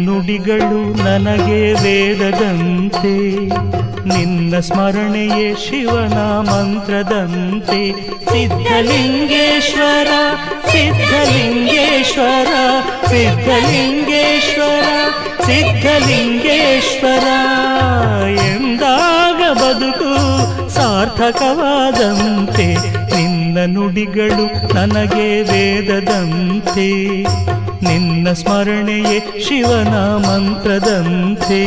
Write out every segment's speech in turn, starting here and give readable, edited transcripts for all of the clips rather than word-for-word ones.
ನುಡಿಗಳು ನನಗೆ ವೇದದಂತೆ, ನಿನ್ನ ಸ್ಮರಣೆಯೇ ಶಿವನ ಮಂತ್ರದಂತೆ. ಸಿದ್ಧಲಿಂಗೇಶ್ವರ ಸಿದ್ಧಲಿಂಗೇಶ್ವರ ಸಿದ್ಧಲಿಂಗೇಶ್ವರ ಸಿದ್ಧಲಿಂಗೇಶ್ವರ ಎಂದಾಗ ಬದುಕು ಸಾರ್ಥಕವಾದಂತೆ. ನಿನ್ನ ನುಡಿಗಳು ನನಗೆ ವೇದದಂತೆ, ನಿನ್ನ ಸ್ಮರಣೆಯೇ ಶಿವನ ಮಂತ್ರದಂತೆ.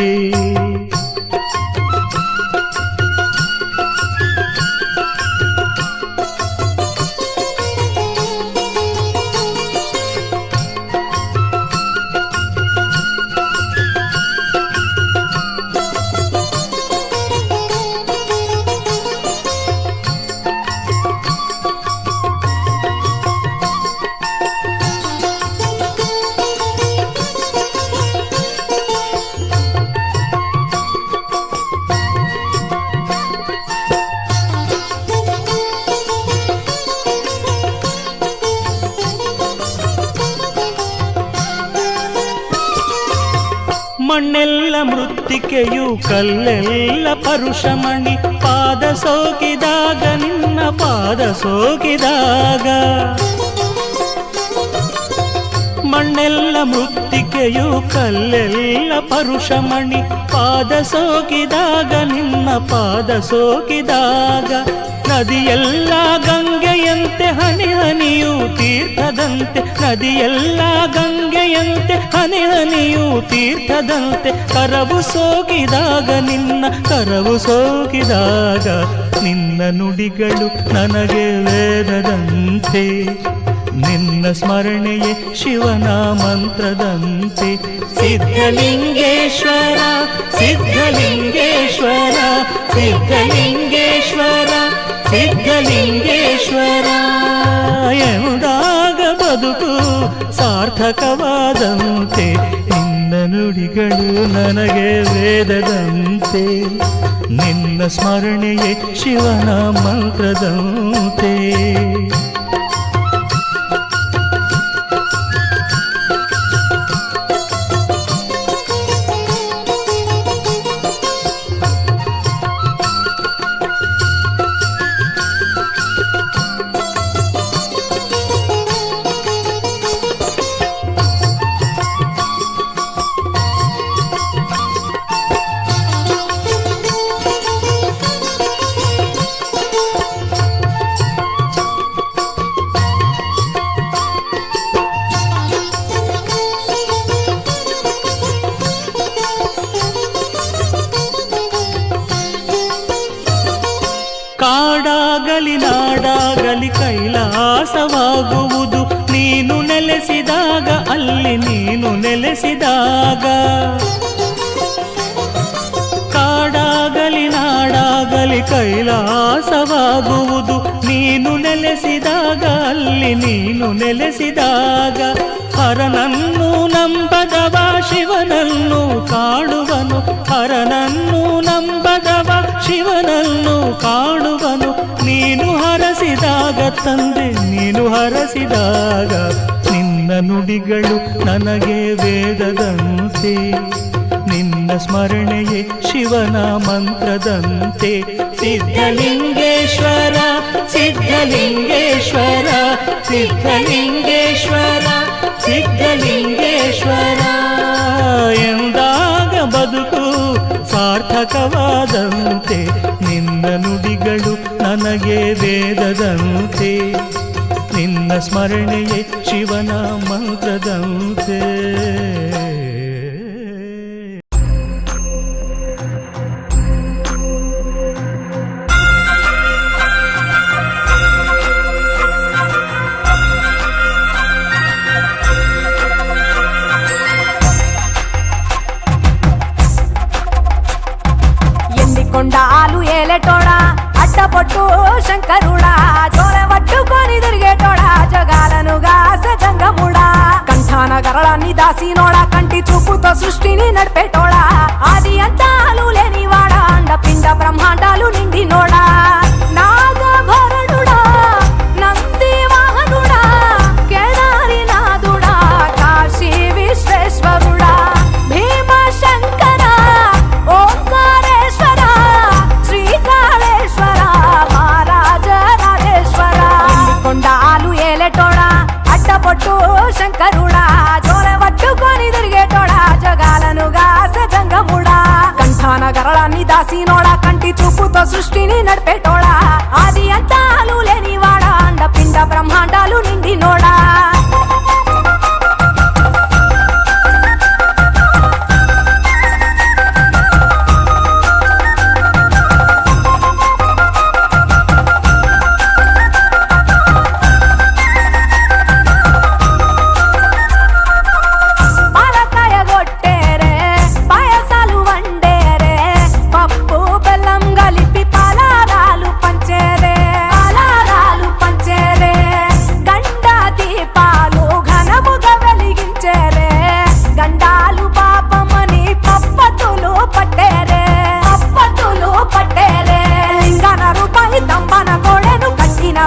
ಮಣ್ಣೆಲ್ಲ ಮೃತ್ತಿಕೆಯು ಕಲ್ಲೆಲ್ಲ ಪರುಷಮಣಿ, ಪಾದ ಸೋಕಿದಾಗ ನಿನ್ನ ಪಾದ ಸೋಕಿದಾಗ. ಮಣ್ಣೆಲ್ಲ ಮೃತ್ತಿಕೆಯು ಕಲ್ಲೆಲ್ಲ ಪರುಷಮಣಿ, ಪಾದ ಸೋಕಿದಾಗ ನಿನ್ನ ಪಾದ ಸೋಕಿದಾಗ. ನದಿಯೆಲ್ಲ ಗಂಗೆಯಂತೆ ಹನಿ ಹನಿಯು ತೀರ್ಥದಂತೆ, ನದಿಯೆಲ್ಲ ಗಂಗೆಯಂತೆ ಹನಿ ಹನಿಯು ತೀರ್ಥದಂತೆ. ಕರವು ಸೋಕಿದಾಗ ನಿನ್ನ ಕರವು ಸೋಕಿದಾಗ, ನಿನ್ನ ನುಡಿಗಳು ನನಗೆ ವೇದದಂತೆ, ನಿನ್ನ ಸ್ಮರಣೆಯೇ ಶಿವನ ಮಂತ್ರದಂತೆ. ಸಿದ್ಧಲಿಂಗೇಶ್ವರ ಸಿದ್ಧಲಿಂಗೇಶ್ವರ ಸಿದ್ಧಲಿಂಗೇಶ್ವರ ಸಿದ್ಧಲಿಂಗೇಶ್ವರ ಎಂದಾಗ ಬದುಕು ಸಾರ್ಥಕವಾದಂತೆ. ನಿನ್ನ ನುಡಿಗಳು ನನಗೆ ವೇದದಂತೆ, ನಿನ್ನ ಸ್ಮರಣೆಯೇ ಶಿವನ ಮಂತ್ರದಂತೆ. ಕಾಡಾಗಲಿ ನಾಡಾಗಲಿ ಕೈಲಾಸವಾಗುವುದು ನೀನು ನೆಲೆಸಿದಾಗ, ಅಲ್ಲಿ ನೀನು ನೆಲೆಸಿದಾಗ. ಕಾಡಾಗಲಿ ನಾಡಾಗಲಿ ಕೈಲಾಸವಾಗುವುದು ನೀನು ನೆಲೆಸಿದಾಗ, ಅಲ್ಲಿ ನೀನು ನೆಲೆಸಿದಾಗ. ಹರನನ್ನು ನಂಬದವ ಶಿವನನ್ನು ಕಾಣುವನು, ಹರನನ್ನು ನಂಬದವ ಶಿವನನ್ನು ಕಾಣುವನು. ನೀನು ಹರಸಿದಾಗ ತಂದೆ ನೀನು ಹರಸಿದಾಗ, ನಿನ್ನ ನುಡಿಗಳು ನನಗೆ ವೇದದಂತೆ, ನಿನ್ನ ಸ್ಮರಣೆಯೇ ಶಿವನ ಮಂತ್ರದಂತೆ. ಸಿದ್ಧಲಿಂಗೇಶ್ವರ ಸಿದ್ಧಲಿಂಗೇಶ್ವರ ಸಿದ್ಧಲಿಂಗೇಶ್ವರ ಸಿದ್ಧಲಿಂಗೇಶ್ವರ ಎಂದಾಗ ಬದುಕು ಸಾರ್ಥಕವಾದಂತೆ. ನಿನ್ನ ನುಡಿಗಳು ನನಗೆ ವೇದದಂತೆ, ನಿನ್ನ ಸ್ಮರಣೆಯೇ ಶಿವನ ಮಂತ್ರದಂತೆ. కొండాలు ఏలేటోడా అడ్డపొట్టు శంకరుడా, జోల పట్టుకొని తిరిగేటోడా జగాలను గాస జంగముడా. కంఠాన గరళాన్ని దాసినోడా, కంటి చూపుతో సృష్టిని నడిపేటోడా. ఆది అంతాలు లేనివాడా, అండపిండ బ్రహ్మాండాలు నిండినోడా. నాగభరణుడా నంది వాహనుడా, కేదారినాథుడా కాశీ విశ్వేశ్వరుడా. దాసినోడా కంటి చూపుతో సృష్టిని నడిపేటోడా ఆది అంతాలు లేనివాడా అండపిండ బ్రహ్మాండాలు నిండినోడా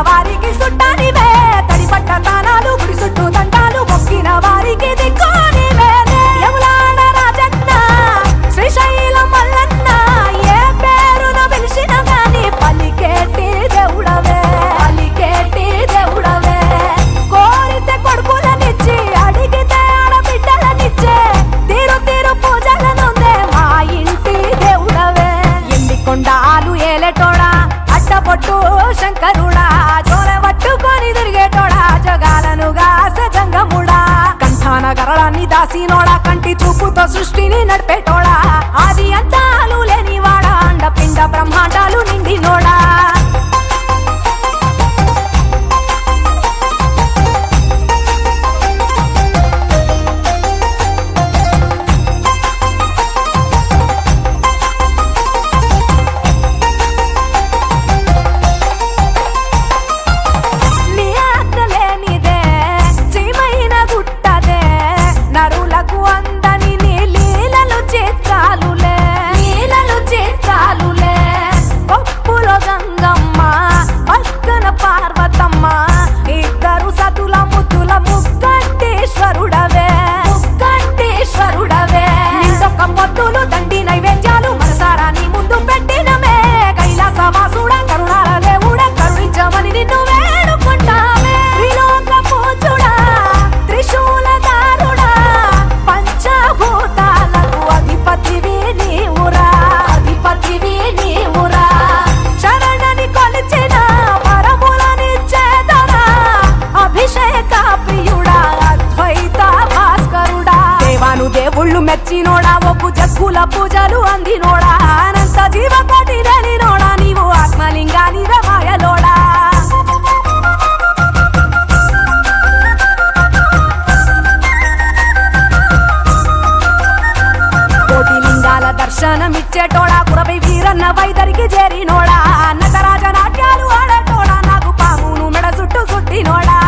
వారికి సుట్టానివే తడిపట్ట తానాలు గుడి చుట్టూ దండాలు మొక్కిన వారికి దిక్కునివే యములాడ రాజన్న శ్రీశైలం మల్లన్న ఏ పేరును పిలిచిన గాని పలికేటి దేవుడవే కోరితే కొడుకులనిచ్చి అడిగితే ఆడబిడ్డలనిచ్చే తీరు తీరు పూజలనుందే మా ఇంటి దేవుడవే ఎండికొండాలు ఏలేటోడా అడ్డపొట్టు శంకరుడా తిరిగేటోడా జగాలను గాసె జంగముడా కంఠాన గరళాన్ని దాసినోడా కంటి చూపుతో సృష్టిని నడిపేటోడా ఆది అంతాలు లేనివాడా అండపిండ బ్రహ్మాండాలు నిండినోడా మెచ్చినోడా ఒప్పు జగ్గుల పూజలు అందినోడా అనంత జీవకోటి రేలినోడా నీవు ఆత్మలింగాని రమాయలోడా కోటి లింగాల దర్శనమిచ్చేటోడా కురవై వీరన్న వైదరికి చేరినోడా నటరాజ నాట్యాలు ఆడేటోడా నాకు పామును మెడ చుట్టూ చుట్టినోడా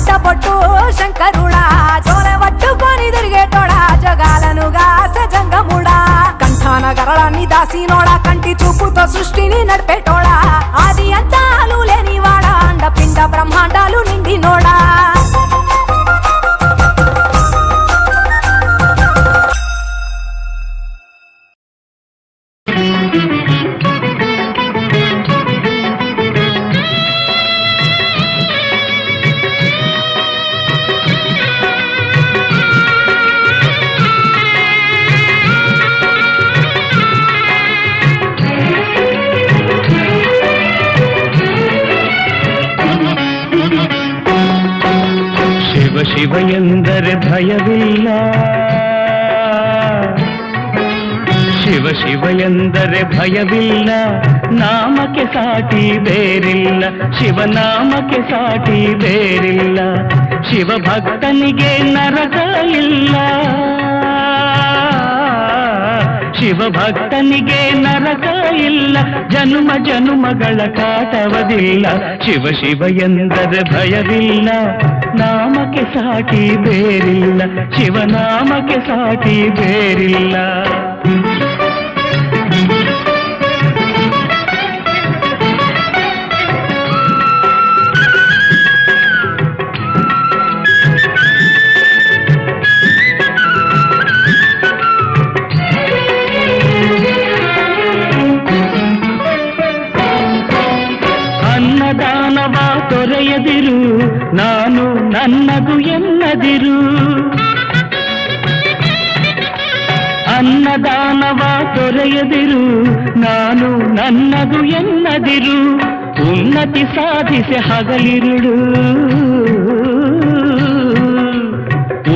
అడ్డపొట్టు శంకరుడా జోల పట్టుకొని తిరిగేటోడా జగాలను గాసె జంగముడా కంఠాన గరళాన్ని దాసినోడా కంటి చూపుతో సృష్టిని నడిపేటోడా ఆది అంతాలు లేనివాడా అండపిండ బ్రహ్మాండాలు నిండినోడా ಶಿವ ಎಂದರೆ ಭಯವಿಲ್ಲ ಶಿವ ಶಿವ ಎಂದರೆ ಭಯವಿಲ್ಲ ನಾಮಕ್ಕೆ ಸಾಟಿ ಬೇರಿಲ್ಲ ಶಿವನಾಮಕ್ಕೆ ಸಾಟಿ ಬೇರಿಲ್ಲ ಶಿವ ಭಕ್ತನಿಗೆ ನರಕ ಇಲ್ಲ ಶಿವ ಭಕ್ತನಿಗೆ ನರಕ ಇಲ್ಲ ಜನುಮ ಜನುಮಗಳ ಕಾಟವದಿಲ್ಲ ಶಿವ ಶಿವ ಎಂದರೆ ಭಯವಿಲ್ಲ ನಾಮಕ್ಕೆ ಸಾಟಿ ಬೇರಿಲ್ಲ ಶಿವನಾಮಕ್ಕೆ ಸಾಟಿ ಬೇರಿಲ್ಲ ನಾನು ನನ್ನದು ಎನ್ನದಿರು. ಅನ್ನದಾನವ ತೊರೆಯದಿರು, ನಾನು ನನ್ನದು ಎನ್ನದಿರು. ಉನ್ನತಿ ಸಾಧಿಸಿ ಹಗಲಿರುಳು,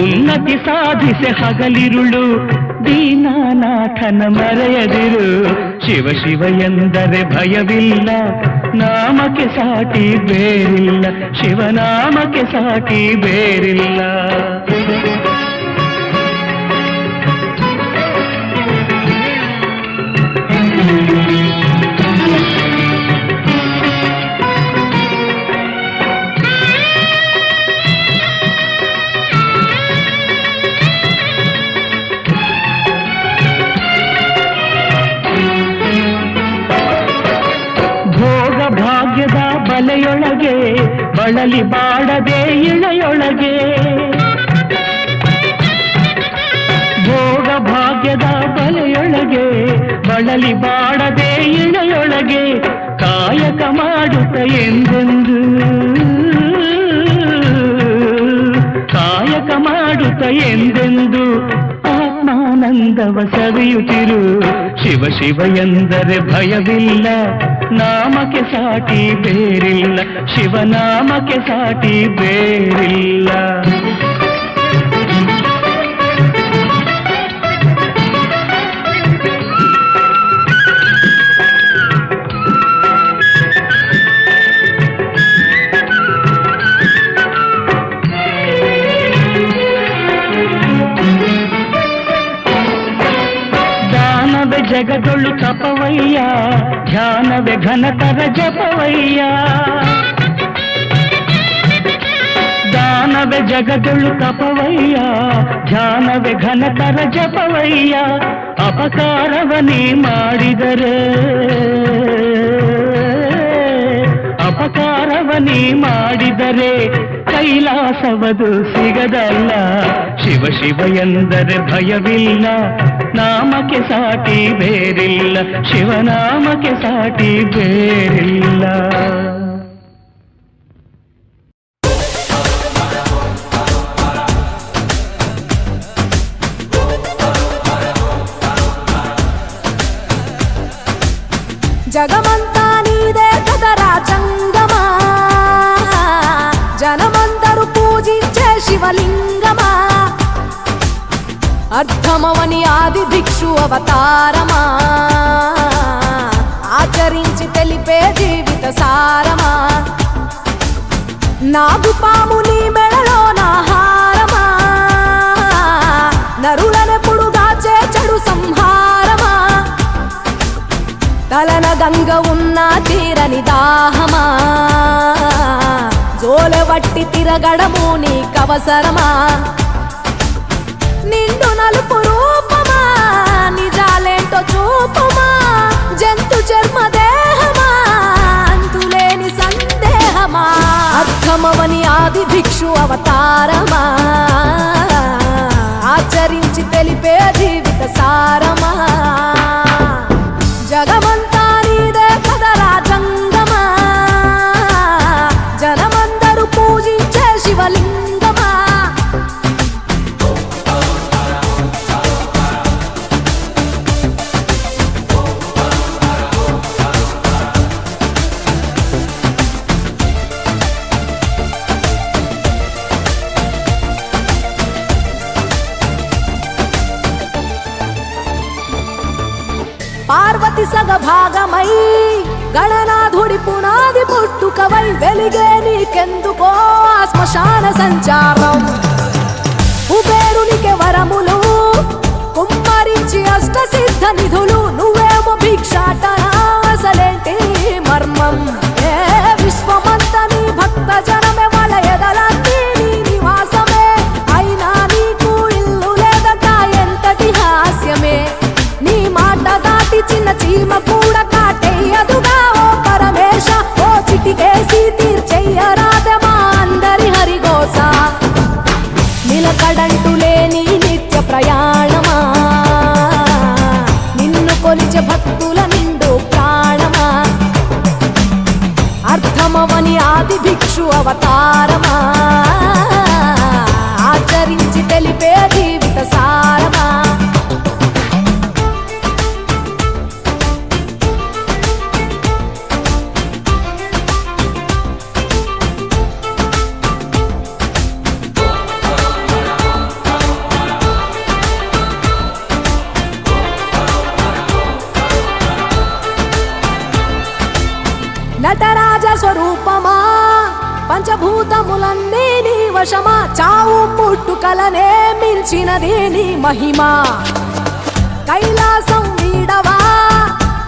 ಉನ್ನತಿ ಸಾಧಿಸಿ ಹಗಲಿರುಳು. ದೀನನಾಥನ ಮರೆಯದಿರು. ಶಿವ ಶಿವ ಎಂದರೆ ಭಯವಿಲ್ಲ, ನಾಮಕ್ಕೆ ಸಾಟಿ ಬೇರಿಲ್ಲ. ಶಿವನಾಮಕ್ಕೆ ಸಾಟಿ ಬೇರಿಲ್ಲ. ಭಾಗ್ಯದ ಬಲೆಯೊಳಗೆ ಬಳಲಿ ಬಾಡದೆ ಇಳೆಯೊಳಗೆ, ಭೋಗ ಭಾಗ್ಯದ ಬಲೆಯೊಳಗೆ ಬಳಲಿ ಬಾಡದೆ ಇಳೆಯೊಳಗೆ. ಕಾಯಕ ಮಾಡುತ್ತ ಎಂದೆಂದು, ಕಾಯಕ ಮಾಡುತ್ತ ಎಂದೆಂದು ಆತ್ಮಾನಂದವ ಸವಿಯುತ್ತಿರು. ಶಿವ ಶಿವ ಎಂದರೆ ಭಯವಿಲ್ಲ, ನಾಮಕ್ಕೆ ಸಾಟಿ ಬೇರಿಲ್ಲ. ಶಿವನಾಮಕ್ಕೆ ಸಾಟಿ ಬೇರಿಲ್ಲ. ಜಗದೊಳು ತಪವಯ್ಯ, ಧ್ಯಾನವೇ ಘನತರ ಜಪವಯ್ಯ. ದಾನವೇ ಜಗದೊಳು ತಪವಯ್ಯ, ಧ್ಯಾನವೇ ಘನತರ ಜಪವಯ್ಯ. ಅಪಕಾರವನೇ ಮಾಡಿದರೆ, ಅಪಕಾರವನೇ ಮಾಡಿದರೆ ಕೈಲಾಸವದು ಸಿಗದಲ್ಲ. ಶಿವ ಶಿವ ಎಂದರೆ ಭಯವಿಲ್ಲ, ನಾಮಕ್ಕೆ ಸಾಟಿ ಬೇರಿಲ್ಲ. ಶಿವನಾಮಕ್ಕೆ ಸಾಟಿ ಬೇರಿಲ್ಲ. జగమంత నీదే కదరా జంగమా, జనమందరూ పూజించే శివలింగమా. అర్థమవని ఆది భిక్షు అవతారమా, ఆచరించి తెలిపే జీవిత సారమా. నాగుపాము నీ మెడలో నా హారమా, నరులనెప్పుడు దాచే చెడు సంహారమా. తలన గంగ ఉన్న తీరని దాహమా, జోలెవట్టి తిరగడము నీకవసరమా. నిండు నలుపు రూపమా, నిజాలేంటో చూపమా. జంతు చర్మ దేహమా, అంతులేని సందేహమా. అర్థమవని ఆది భిక్షు అవతారమా, ఆచరించి తెలిపే జీవిత సారమా. జగమంతా నీదే కదరా జంగమా, జనమందరూ పూజించే శివలింగమా. పార్వతి సగభాగమై గణనాథుడి పునాది పుట్టుకవై వెలిగే నీకెందుకో శ్మశాన సంచారం. కుబేరునికి వరములు కుమ్మరించి అష్ట సిద్ధ నిధులు, నువ్వేమో భిక్షాటన అసలేంటి మర్మం. ఏ విశ్వమంత నీ భక్త జనమే, వాళ్ళ ఎదలంతి నీ నివాసమే. అయినా నీకు ఇల్లు లేదట, ఎంతటి హాస్యమే. నీ మాట దాటి చిన్న చీమ కూడా కాటేయదుగా ఓ పరమేశ. ఓ చిటికేసి తీర్చెయ్యరాదే మా అందరి హరిగోస. నిలకడంటూ లేని నిత్య ప్రయాణమా, నిన్ను కొలిచే భక్తుల నిండు ప్రాణమా. అర్థమవని ఆది ఆది భిక్షు అవతారమా ఆచరించి తెలిపే జీవిత సారమా నటరాజ స్వరూపమా పంచభూతములన్నీ నీ వశమా చావు పుట్టుకలనే మించినది నీ మహిమా కైలాసం వీడవా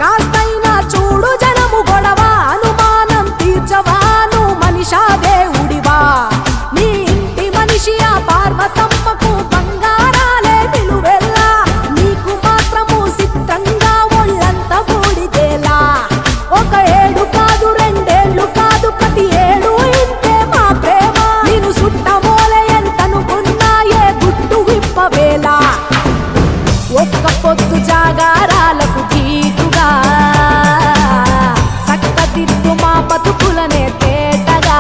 కాస్తైనా చూడు జనము గొడవ అనుమానం తీర్చవా నువ్వు మనిషా దేవుడివా నీ ఇంటి మనిషి ఆ పార్వతమ్మకు బంగారాలే నిలువెల్లా నీకు మాత్రము సిద్ధంగా ఒళ్ళంత బూడిదేలా ఒక ఏడు కాదు రెండేళ్లు కాదు ప్రతి ఏడు ఇంతే మా ప్రేమ నేను సుట్టమోలే ఎంతనుకున్నా ఏ గుట్టు విప్పవేలా ఒక్క పొద్దు జాగారాలకు జీతుగా సక్కదిద్దు మా బతుకులనే తేటగా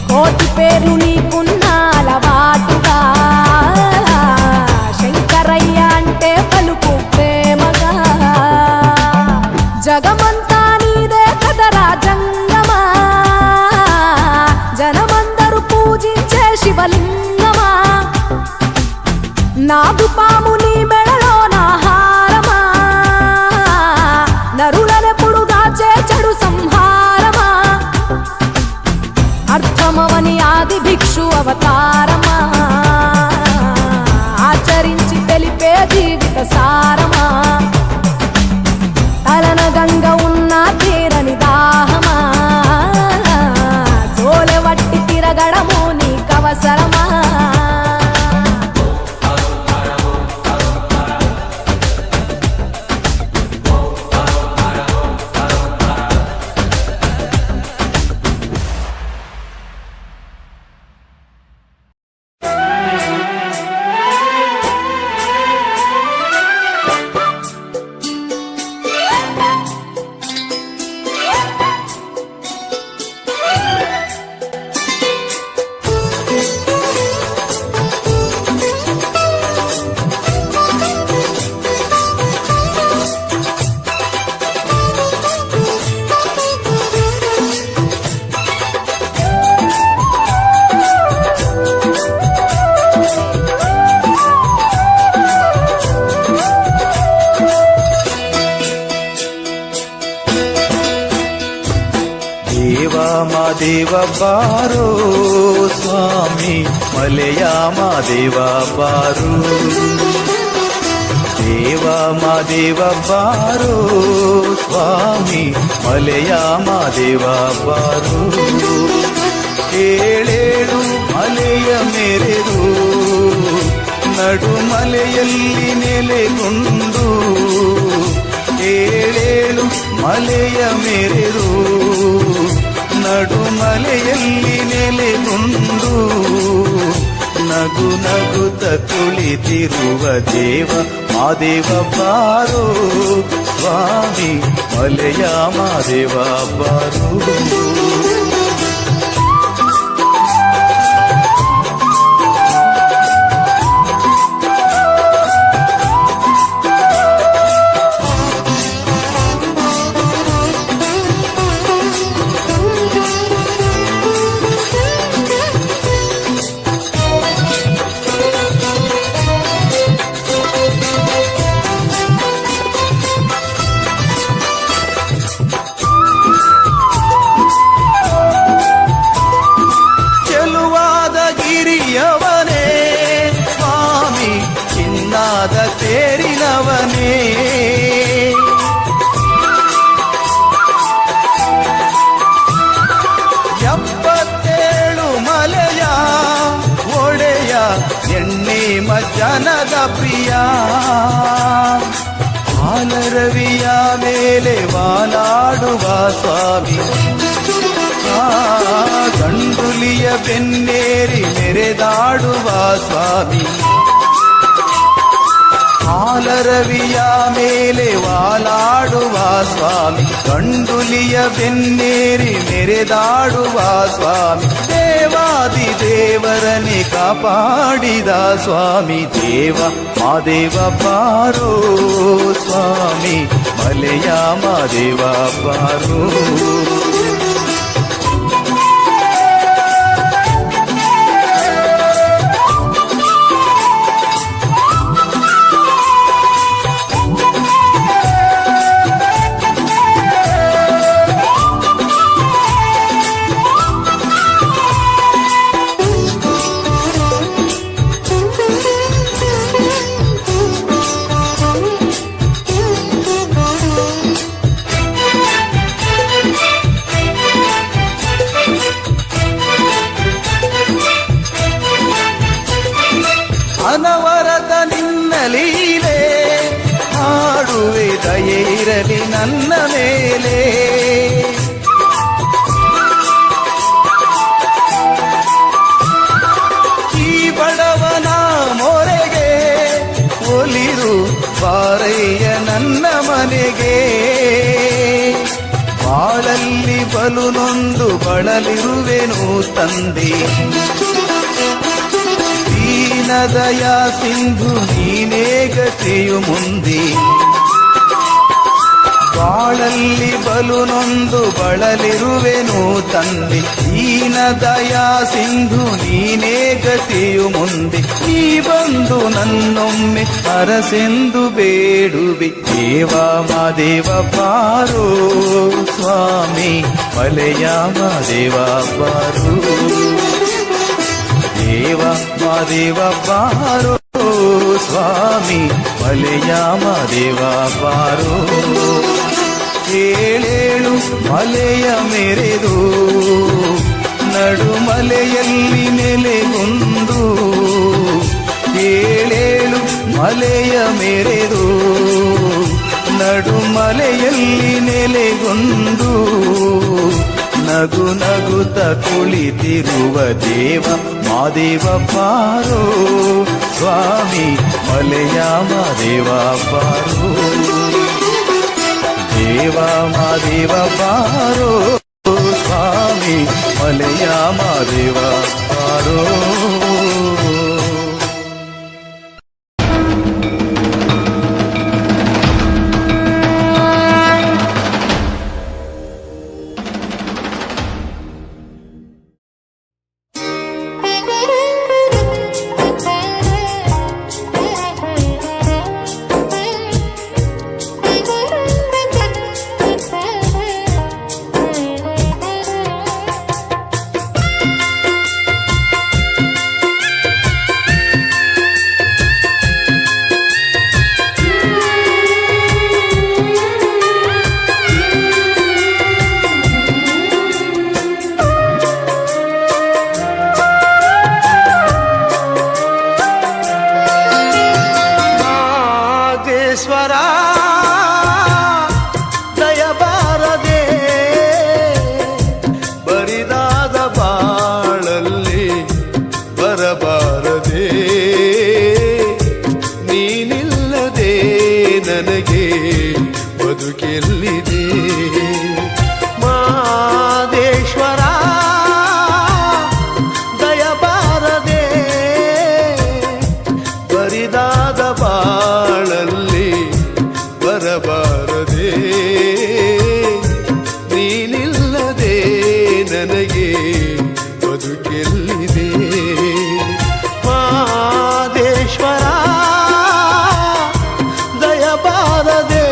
కోటి పేరు నీకున్న అలవాటుగా శంకరయ్య అంటే పలుకు ప్రేమగా జగమంతా నీదే కదరా జంగమా జనమందరూ పూజించే శివలింగమా నాగుపాము నీ మెడలో నా హారమా నరులనెప్పుడు దాచే చెడు సంహారమా అర్థమవని ఆది భిక్షు అవతారమా ఆచరించి తెలిపే జీవిత సారమా తలన గంగ ఉన్న తీరని దాహమా జోలె వట్టి తిరగడము నీకవసరమా ದೇವ ಬಾರೋ ಸ್ವಾಮಿ ಮಲೆಯ ಮಾದೇವ ಬಾರೋ ದೇವ ಮಾದೇವ ಬಾರೋ ಸ್ವಾಮಿ ಮಲೆಯ ಮಾದೇವ ಬಾರೋ ಏಳೇಳು ಮಲೆಯ ಮೆರೆದು ನಡುಮಲೆಯಲ್ಲಿ ನೆಲೆಗೊಂಡು ಏಳೇಳು ಮಲೆಯ ಮೆರೆದು ನಡುಮಲೆಯಲ್ಲಿ ನೆಲೆಗೊಂಡು ನಗು ನಗುತ್ತ ಕುಳಿತಿರುವ ದೇವ ಮಾದೇವ ಬಾರೋ ಸ್ವಾಮಿ ಮಲೆಯ ಮಾದೇವ ಬಾರೋ ತೇರಿನವನೇ ಎಪ್ಪತ್ತೇಳು ಮಲೆಯ ಒಡೆಯ ಎಣ್ಣೆ ಮಜ್ಜನದ ಪ್ರಿಯ ಹಾಲರವಿಯ ಮೇಲೆ ವಾಲಾಡುವ ಸ್ವಾಮಿ ಗಂಡುಲಿಯ ಬೆನ್ನೇರಿ ಮೆರೆದಾಡುವ ಸ್ವಾಮಿ ಹಾಲರವಿಯ ಮೇಲೆ ವಾಲಾಡುವ ಸ್ವಾಮಿ, ಗಂಡುಲಿಯ ಬೆನ್ನೇರಿ ಮೆರೆದಾಡುವ ಸ್ವಾಮಿ, ದೇವಾದಿ ದೇವರನೆ ಕಾಪಾಡಿದ ಸ್ವಾಮಿ, ದೇವ ಮಾದೇವ ಬಾರೋ ಸ್ವಾಮಿ, ಮಲೆಯ ಮಾದೇವ ಬಾರೋ. ಅನವರತ ನಿನ್ನ ಲೀಲೆ ಹಾಡುವೆ, ದಯೆ ಇರಲಿ ನನ್ನ ಮೇಲೆ. ಈ ಬಡವನ ಮೊರೆಗೆ ಒಲಿರು ಬಾರಯ್ಯ ನನ್ನ ಮನೆಗೆ. ಬಾಳಲ್ಲಿ ಬಲು ನೊಂದು ಬಳಲಿರುವೆನು ತಂದೆ, ದೀನದಯ ಸಿಂಧು ನೀನೇ ಗತಿಯು ಮುಂದೆ. ಬಾಳಲ್ಲಿ ಬಲು ನೊಂದು ಬಳಲಿರುವೆನು ತಂದೆ, ದೀನದಯ ಸಿಂಧು ನೀನೇ ಗತಿಯು ಮುಂದೆ. ನೀ ಬಂದು ನನ್ನೊಮ್ಮೆ ಅರಸೆಂದು ಬೇಡುವೆ, ದೇವ ಮಾದೇವ ಬಾರೋ ಸ್ವಾಮಿ, ಮಲೆಯ ಮಾದೇವ ಬಾರೋ. ದೇವ ಮಾದೇವ ಬಾರೋ ಸ್ವಾಮಿ, ಮಲೆಯ ಮಾದೇವ ಬಾರೋ. ಏಳೇಳು ಮಲೆಯ ಮೆರೆದು ನಡುಮಲೆಯಲ್ಲಿ ನೆಲೆಗೊಂದು, ಏಳೇಳು ಮಲೆಯ ಮೆರೆದು ನಡುಮಲೆಯಲ್ಲಿ ನೆಲೆಗೊಂದು, ನಗು ನಗುತ್ತ ಕುಳಿತಿರುವ ದೇವ ಮಾದೇವ ಬಾರೋ ಸ್ವಾಮಿ, ಮಲೆಯ ಮಾದೇವ ಬಾರೋ. ದೇವ ಮಾದೇವ ಬಾರೋ ಸ್ವಾಮಿ, ಮಲೆಯ ಮಾದೇವ ಬಾರೋ. ದಯಬಾರದೆ ಬರಿದಾದ ಬಾಳಲ್ಲಿ ಬರಬಾರದೆ, ನೀನಿಲ್ಲದೆ ನನಗೆ ಬದುಕೆಲ್ಲಿದೆ. ಮಾದೇಶ್ವರ ದಯಬಾರದೆ ಬರಿದಾದ ಬಾಳಲ್ಲಿ ಬರಬಾರದೆ, ನೀನಿಲ್ಲದೆ ನನಗೆ ಬದುಕೆಲ್ಲಿದೆ. ಮಾದೇಶ್ವರ ದಯಬಾರದೆ.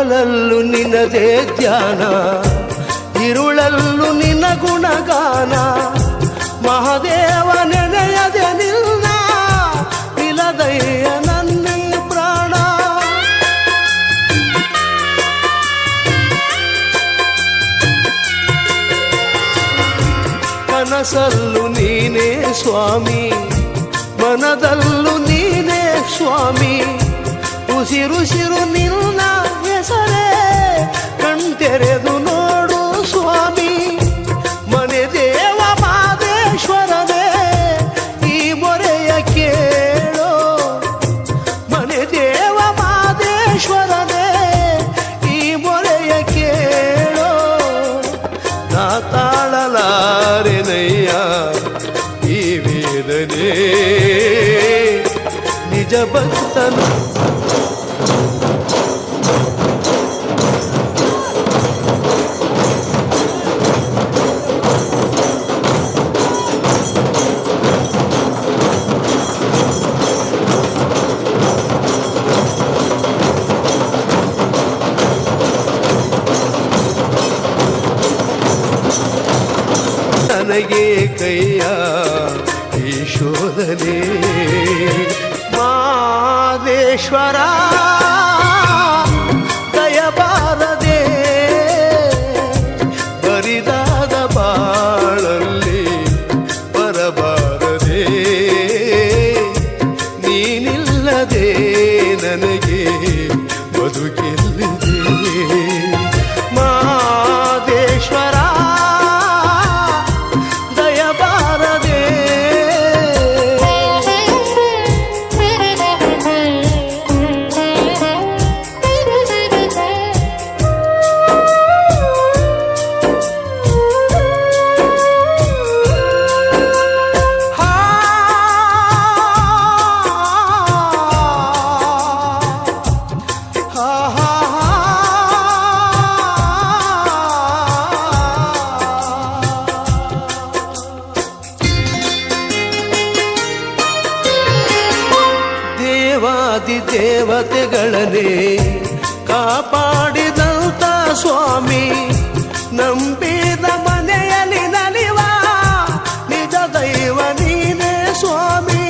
ಹಗಲಲ್ಲೂ ನಿನ್ನದೇ ಧ್ಯಾನ, ಇರುಳಲ್ಲೂ ನಿನ್ನ ಗುಣಗಾನ. ಮಹಾದೇವ ನೆನೆಯದೆ ನಿನ್ನ ನಿಲದಯ್ಯ ನನ್ನಿ ಪ್ರಾಣ. ಕನಸಲ್ಲೂ ನೀನೇ ಸ್ವಾಮಿ, ಮನದಲ್ಲೂ ನೀನೇ ಸ್ವಾಮಿ. ಉಸಿರುಸಿರು ನಿನ್ನ ಹೆಸರೇ ಕಣ್ತೆರೆದು ನೋಡು ಸ್ವಾಮಿ. ಮನೆ ದೇವ ಮಾದೇಶ್ವರನೇ ಈ ಮೊರೆಯ ಕೇಳೋ. ಮನೆ ದೇವ ಮಾದೇಶ್ವರನೇ ಈ ಮೊರೆಯ ಕೇಳೋ. ನಾ ತಾಳಲಾರೆನಯ್ಯ ಈ ವೇದನೆ, ನಿಜ ಭಕ್ತನು ನನಗೆ ಕೈಯ ಈ ಶೋಧನೆ. ಮಾದೇಶ್ವರ ದಯಬಾರದೆ ಬರಿದಾದ ಬಾಳಲ್ಲಿ ಬರಬಾರದೆ. ನೀನಿಲ್ಲದೆ ನನಗೆ ಬದುಕೆಲ್ಲಿದೆ. ಮಾದೇಶ್ವರ ದೇವತೆಗಳನ್ನೇ ಕಾಪಾಡಿದಂತ ಸ್ವಾಮಿ. ನಂಬಿದ ಮನೆಯಲ್ಲಿ ನಲಿವ ನಿಜ ದೈವ ನೀನೇ ಸ್ವಾಮಿ.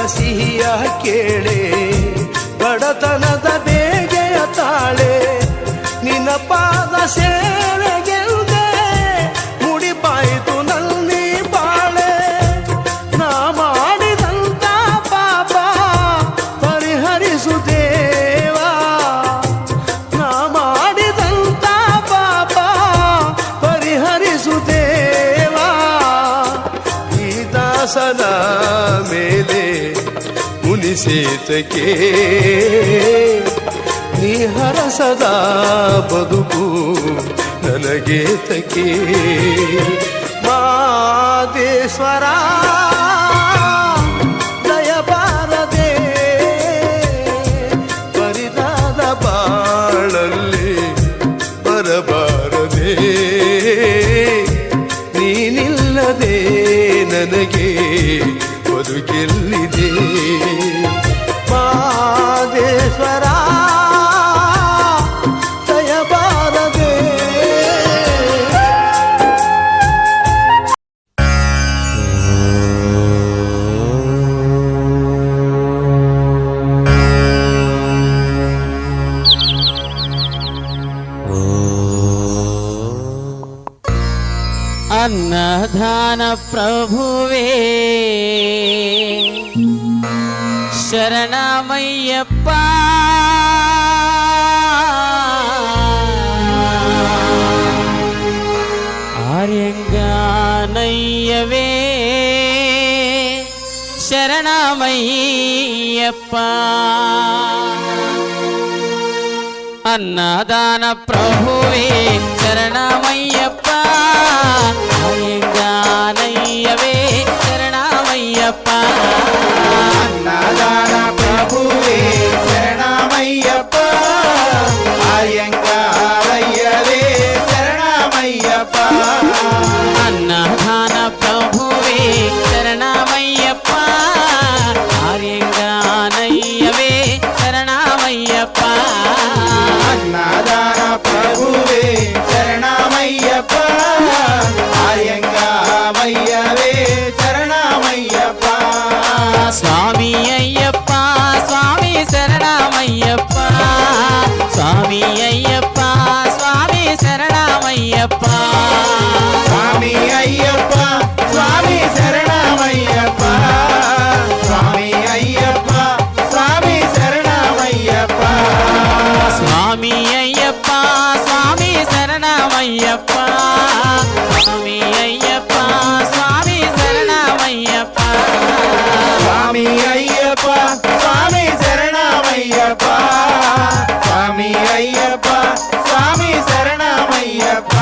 ಸಿಹಿಯ ಕೇಳೆ ಬಡತನದ ಬೇಗೆಯ ತಾಳೆ ನಿನ್ನ ಪಾದ ಸೇವೆಗೆಲ್ದೆ ಮುಡಿಪಾಯಿತು ನಲ್ಲಿ ಬಾಳೆ ನಾ ಮಾಡಿದಂತ ಪಾಪ ಪರಿಹರಿಸು ದೇವಾ ನಾ ಮಾಡಿದಂತ ಪಾಪ ಪರಿಹರಿಸು ದೇವಾ ಈ ದಾಸನ ಮೇಲೆ ಮುನಿಸೇತಕ್ಕೆ ನೀ ಹರಸದ ಬದುಕು ನನಗೇತಕ್ಕೆ ಮಾದೇಶ್ವರ ದಯಬಾರದೆ ಪರಿದಾದ ಬಾಳಲ್ಲಿ ಬರಬಾರದೆ ನೀನಿಲ್ಲದೆ ನನಗೆ ಬದುಕೆಲ್ಲಿದೆ ಮಾದೇಶ್ವರ ದಯಬಾರದೆ ಅನ್ನದಾನ ಪ್ರಭುವೇ ಶರಣಮಯ್ಯಪ್ಪ ಆರ್ಯಂಗಾನಯ್ಯವೇ ಶರಣಮಯ್ಯಪ್ಪ ಅನ್ನದಾನ ಪ್ರಭುವೇ ಶರಣಮಯ್ಯಪ್ಪ ಅಯ್ಯಂಗಾನಯ್ಯವೇ ಶರಣಮಯ್ಯಪ್ಪ ಅನ್ನದಾನ ಪ್ರಭುವೇ ಶರಣಮಯ್ಯಪ್ಪ ಅಯ್ಯಂಗಾರಯ್ಯವೇ ಶರಣಮಯ್ಯಪ್ಪ ಅನ್ನದಾನ ಪ್ರಭುವೇ ಶರಣಮಯ್ಯಪ್ಪ ಆರ್ಯಂಗಾನಯ್ಯವೇ ಶರಣಮಯ್ಯಪ್ಪ ಅನ್ನದಾನ ಪ್ರಭುವೇ ಶರಣಮಯ್ಯಪ್ಪ ಅಯ್ಯಂಗಾರಯ್ಯವೇ ಶರಣಮಯ್ಯಪ್ಪ ಸ್ವಾಮಿ ಅಯ್ಯಪ್ಪ ಸ್ವಾಮಿ ಶರಣಮಯ್ಯಪ್ಪ ಸ್ವಾಮಿ ಅಯ್ಯಪ್ಪ ಸ್ವಾಮಿ ಶರಣಮಯ್ಯಪ್ಪ ಸ್ವಾಮಿ ಅಯ್ಯಪ್ಪ ಸ್ವಾಮಿ ಶರಣಮಯ್ಯಪ್ಪ ಸ್ವಾಮಿ ಅಯ್ಯಪ್ಪ ಸ್ವಾಮಿ ಶರಣಮಯ್ಯಪ್ಪ ಸ್ವಾಮಿ ಅಯ್ಯಪ್ಪ ಸ್ವಾಮಿ ಶರಣಮಯ್ಯಪ್ಪ ಸ್ವಾಮಿ ಅಯ್ಯಪ್ಪ ಸ್ವಾಮಿ ಶರಣಮಯ್ಯಪ್ಪ ಸ್ವಾಮಿ ಅಯ್ಯಪ್ಪ ಸ್ವಾಮಿ ಶರಣಮಯ್ಯಪ್ಪ ಸ್ವಾಮಿ ಅಯ್ಯಪ್ಪ ಸ್ವಾಮಿ ಶರಣಮಯ್ಯಪ್ಪ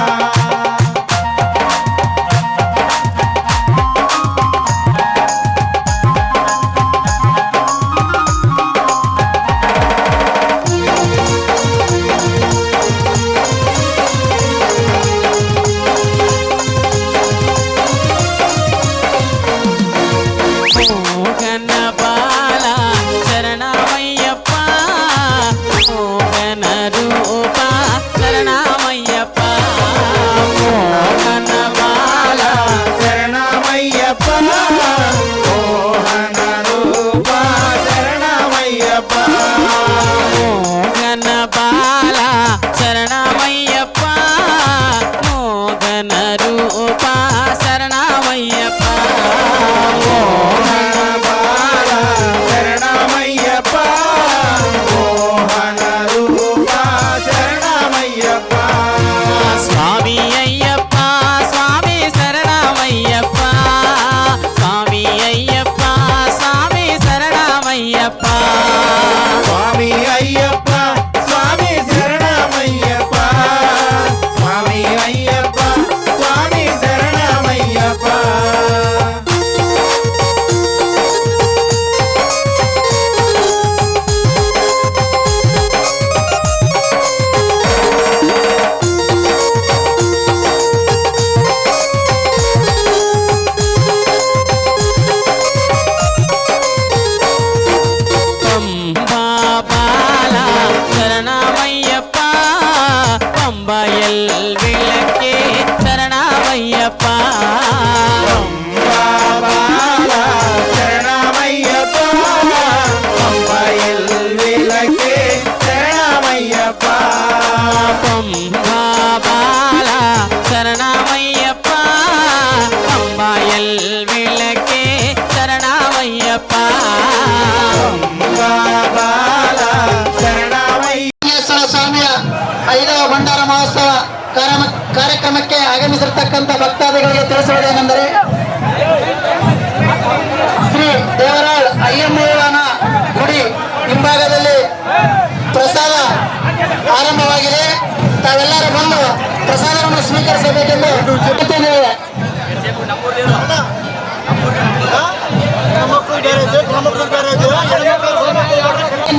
ಬಂದಿರತಕ್ಕಂಥ ಭಕ್ತಾದಿಗಳಿಗೆ ತಿಳಿಸುವುದೇನೆಂದರೆ ಶ್ರೀ ದೇವರಾಳ್ ಅಯ್ಯಮ್ಮನ ಗುಡಿ ಹಿಂಭಾಗದಲ್ಲಿ ಪ್ರಸಾದ ಆರಂಭವಾಗಿದೆ. ತಾವೆಲ್ಲರೂ ಬಂದು ಪ್ರಸಾದವನ್ನು ಸ್ವೀಕರಿಸಬೇಕೆಂದು ಕೇಳುತ್ತೇವೆ.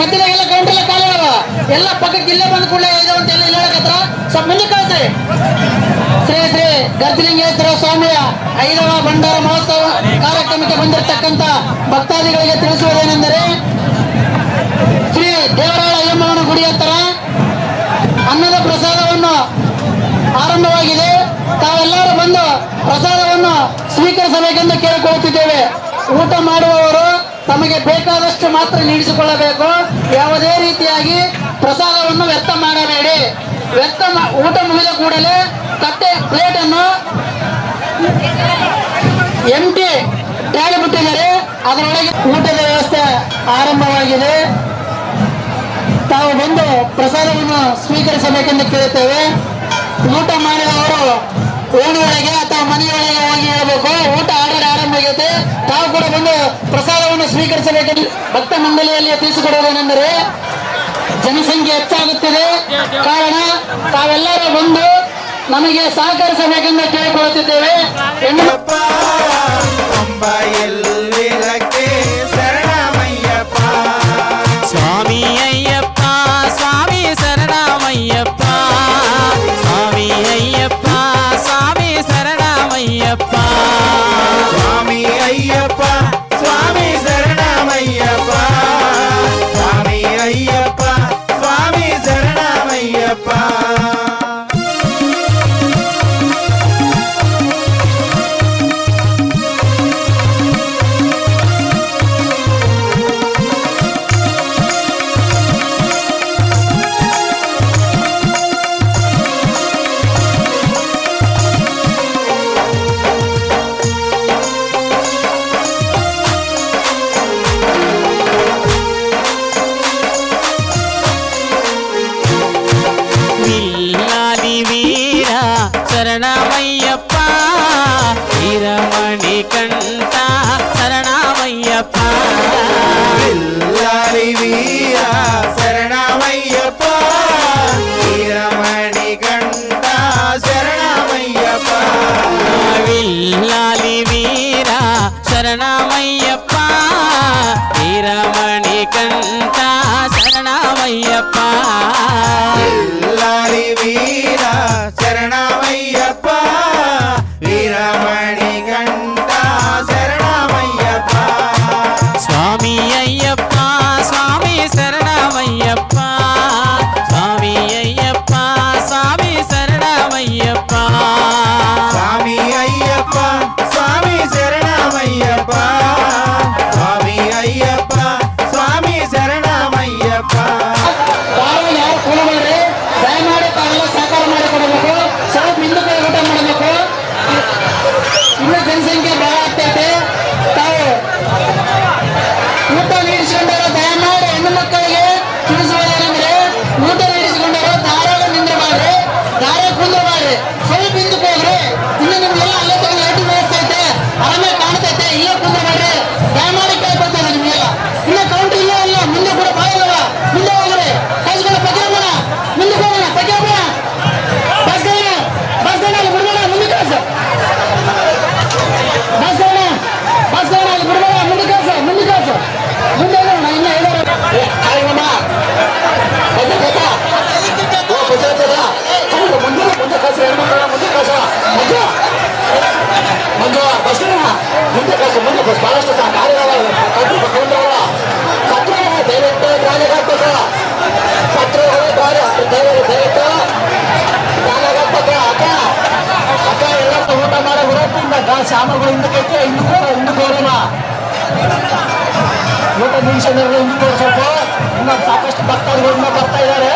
ಮಧ್ಯದಾಗೆಲ್ಲ ಕೌಂಟ್ರೆಲ್ಲ ಕಾಲವ ಎಲ್ಲ ಪಕ್ಕಕ್ಕೆ ಇಲ್ಲೇ ಬಂದ ಕೂಡಲೇ ಇದೆ ಅಂತ ಎಲ್ಲ ಇಲ್ಲ ಹೇಳಕತ್ರ ಸ್ವಲ್ಪ ಮುಂದೆ ಕಳಿಸ್ರಿ. ಶ್ರೀ ಶ್ರೀ ಗರ್ಜಲಿಂಗೇಶ್ವರ ಸ್ವಾಮಿಯ 5వ ಭಂಡಾರ ಮಹೋತ್ಸವ ಕಾರ್ಯಕ್ರಮಕ್ಕೆ ಬಂದಿರತಕ್ಕಂಥ ಭಕ್ತಾದಿಗಳಿಗೆ ತಿಳಿಸುವುದೇನೆಂದರೆ ಶ್ರೀ ದೇವರಾಳ ಅಯ್ಯಮ್ಮನ ಗುಡಿ ಹತ್ತಿರ ಅನ್ನದ ಪ್ರಸಾದವನ್ನು ಆರಂಭವಾಗಿದೆ. ತಾವೆಲ್ಲರೂ ಬಂದು ಪ್ರಸಾದವನ್ನು ಸ್ವೀಕರಿಸಬೇಕೆಂದು ಕೇಳಿಕೊಳ್ಳುತ್ತಿದ್ದೇವೆ. ಊಟ ಮಾಡುವವರು ತಮಗೆ ಬೇಕಾದಷ್ಟು ಮಾತ್ರ ನೀಡಿಸಿಕೊಳ್ಳಬೇಕು. ಯಾವುದೇ ರೀತಿಯಾಗಿ ಪ್ರಸಾದವನ್ನು ವ್ಯರ್ಥ ಮಾಡಬೇಡಿ. ಊಟ ಮುಗಿದ ಕೂಡಲೇ ತಟ್ಟೆ ಪ್ಲೇಟನ್ನು ಎಂಟಿ ಟ್ಯಾಲಿ ಬಿಟ್ಟಿದ್ದಾರೆ. ಅದರೊಳಗೆ ಊಟದ ವ್ಯವಸ್ಥೆ ಆರಂಭವಾಗಿದೆ. ತಾವು ಬಂದು ಪ್ರಸಾದವನ್ನು ಸ್ವೀಕರಿಸಬೇಕೆಂದು ಕೇಳುತ್ತೇವೆ. ಊಟ ಮಾಡಿದವರು ಓಣಿಯೊಳಗೆ ಅಥವಾ ಮನೆಯೊಳಗೆ ಹೋಗಿ ಹೇಳಬೇಕು. ಊಟ ಆಲ್ರೆಡಿ ಆರಂಭ ಆಗೈತೆ. ತಾವು ಕೂಡ ಬಂದು ಪ್ರಸಾದವನ್ನು ಸ್ವೀಕರಿಸಬೇಕೆಂದು ಭಕ್ತ ಮಂಡಳಿಯಲ್ಲಿ ತಿಳಿಸಿಕೊಡುವುದೇನೆಂದರೆ ಜನಸಂಖ್ಯೆ ಹೆಚ್ಚಾಗುತ್ತಿದೆ ಕಾರಣ ತಾವೆಲ್ಲರೂ ಬಂದು ನಮಗೆ ಸಹಕರಿಸಬೇಕೆಂದು ಕೇಳಿಕೊಳ್ಳುತ್ತಿದ್ದೇವೆ. ಅಯ್ಯಪ್ಪ ಅಂಬ ಎಲ್ಲಿರಕ್ಕೆ ಶರಣಮಯ್ಯಪ್ಪ ಸ್ವಾಮಿ ಅಯ್ಯಪ್ಪ ಸ್ವಾಮಿ ಶರಣಮಯ್ಯಪ್ಪ ಸ್ವಾಮಿ ಅಯ್ಯಪ್ಪ ಸ್ವಾಮಿ ಶರಣಮಯ್ಯಪ್ಪ ಸ್ವಾಮಿ ಅಯ್ಯಪ್ಪ ಸ್ವಾಮಿ ಶರಣಮಯ್ಯಪ್ಪ ಸ್ವಾಮಿ ಅಯ್ಯಪ್ಪ ಸ್ವಾಮಿ ಶರಣಮಯ್ಯಪ್ಪ ವಿಲ್ಲಾದಿ ವೀರ ಶರಣಮಯ್ಯಪ್ಪ ವೀರಮಣಿ ಕಂಠ ಶರಣಮಯ್ಯಪ್ಪ ಬಿಲ್ಲಾರಿ ವೀರ ಶರಣಮಯ್ಯಪ್ಪ ವೀರಮಣಿ ಕಂಠ ಶರಣಮಯ್ಯಪ್ಪ ವಿಲ್ಲಾಲಿ ವೀರ ಶರಣಮಯ್ಯಪ್ಪ ವೀರಮಣಿ ಕಂಠ ಶರಣಮಯ್ಯಪ್ಪ ಬಿಲ್ಲಾರಿ ವೀರ ಶರಣಮಯ್ಯಪ್ಪ ವೀರಮಣಿ ಕಂಠ ಶರಣಮಯ್ಯಪ್ಪ ಸ್ವಾಮಿ ಅಯ್ಯಪ್ಪ ಸ್ವಾಮಿ ಶರಣಮಯ್ಯಪ್ಪ ಸ್ವಾಮಿ ಅಯ್ಯಪ್ಪ ಸ್ವಾಮಿ ಶರಣಮಯ್ಯಪ್ಪ ಸ್ವಾಮಿ ಅಯ್ಯಪ್ಪ ಸ್ವಾಮಿ ಶರಣಮಯ್ಯಪ್ಪ ಸ್ವಾಮಿ ಅಯ್ಯಪ್ಪ ಸ್ವಾಮಿ ಶರಣಮಯ್ಯಪ್ಪ ತಾವು ಯಾರು ಕೂಲ ಮಾಡ್ರಿ ದಯಮಾಡಿ ತಾವೆಲ್ಲ ಸಹಕಾರ ಮಾಡಿಕೊಡಬೇಕು. ಸ್ವಲ್ಪ ಹಿಂದಕ್ಕೆ ಊಟ ಮಾಡಬೇಕು. ಇನ್ನು ಜನಸಂಖ್ಯೆ ಬಹಳ ಆಗ್ತೈತೆ. ತಾವು ಊಟ ನೀಡಿಸಿಕೊಂಡವರು ದಯಮಾಡಿ ಹೆಣ್ಣು ಮಕ್ಕಳಿಗೆ ತಿಳಿಸುವುದೇನೆಂದ್ರೆ ಊಟ ನೀಡಿಸಿಕೊಂಡವರು ದಾರಾಗ ನಿಂದ್ರ ಮಾಡ್ರಿ, ದಾರ ಕುಂದ್ರ ಮಾಡ್ರಿ, ಸ್ವಲ್ಪ ಹಿಂದಕ್ಕೆ ಹೋಗ್ರಿ. ಇನ್ನು ನಿಮ್ಗೆಲ್ಲ ಅಲ್ಲೇ ತಗೊಂಡು ಲೈಟಿಂಗ್ ವ್ಯವಸ್ಥೆ ಐತೆ, ಆರಾಮಾಗಿ ಕಾಣ್ತೈತೆ, ಇಲ್ಲೇ ಕುಂದ್ರ ಮಾಡ್ರಿ. ದಯಮಾಡಿ ಕೇಳ್ಕೊಳ್ತೇನೆ ನಿಮಗೆಲ್ಲ. ಇನ್ನ ಕೌಂಟರ್ ಇಲ್ಲೇ ಇಲ್ಲ, ಮುಂದೆ ಕೂಡ ಬಾಯಲ್ಲವ, ಮುಂದೆ ಹೋಗ್ರಿ. ಕೈಸ್ಗಳ ಪಕ್ಕೆ ಹೋಗೋಣ, ಮುಂದಕ್ಕೆ ಹೋಗೋಣ, ಪಕ್ಕೆ ಹೋಗೋಣ. ಬಸ್ಗಳನ್ನ ಅಲ್ಲಿ ಬಿಡ್ಬೇಡ, ಮುಂದೆ ಕಳ್ಸ. ಬಸ್ಗಳನ್ನ ಅಲ್ಲಿ ಬಿಡ್ಬೇಡ, ಮುಂದೆ ಕಳ್ಸ, ಮುಂದೆ ಕಳ್ಸ. ಮುಂದೆ ಹೋಗೋಣ, ಇನ್ನ ಹೇಳೋಣ. ಕಾಳಿಗಮ್ಮ, ಮುಂದೆ ಕಳ್ಸ. ಓ, ಮುಂದೆ ಕಳ್ಸ, ಹೆಣ್ಮಕ್ಳನ್ನ ಮುಂದೆ ಕಳ್ಸ. ಮಂಜು ಬಸ್ಗಳನ್ನ ಮುಂದೆ ಕಳ್ಸ, ಮುಂದೆ ಬಸ್ ಬಹಳಷ್ಟು ಸಹ ಕಾರ್ಯಗಳ ಪತ್ರ ದಯವಿಟ್ಟು ಗಾಳಿಗೆ ಹಾಕ್ಬೇಕು. ಪತ್ರ ದಯವಿಟ್ಟು ಗಾಳಿಗೆ ಹಾಕ್ಬೇಕು. ಅಕ್ಕ ಎಲ್ಲ ಊಟ ಮಾಡೋ ಹೊರಟಿಂದ ಸಾಮಗ್ರಿಗಳು ಹಿಂದಕ್ಕೆ ಹಿಂದಕ್ಕೆ ಹೋಗೋಣ. ಊಟ ನಿಮಿಷದಲ್ಲಿ ಹಿಂದಕ್ಕೆ ಸ್ವಲ್ಪ ಇನ್ನು ಸಾಕಷ್ಟು ಭಕ್ತಾದಿಗಳಿಂದ ಬರ್ತಾ ಇದ್ದಾರೆ.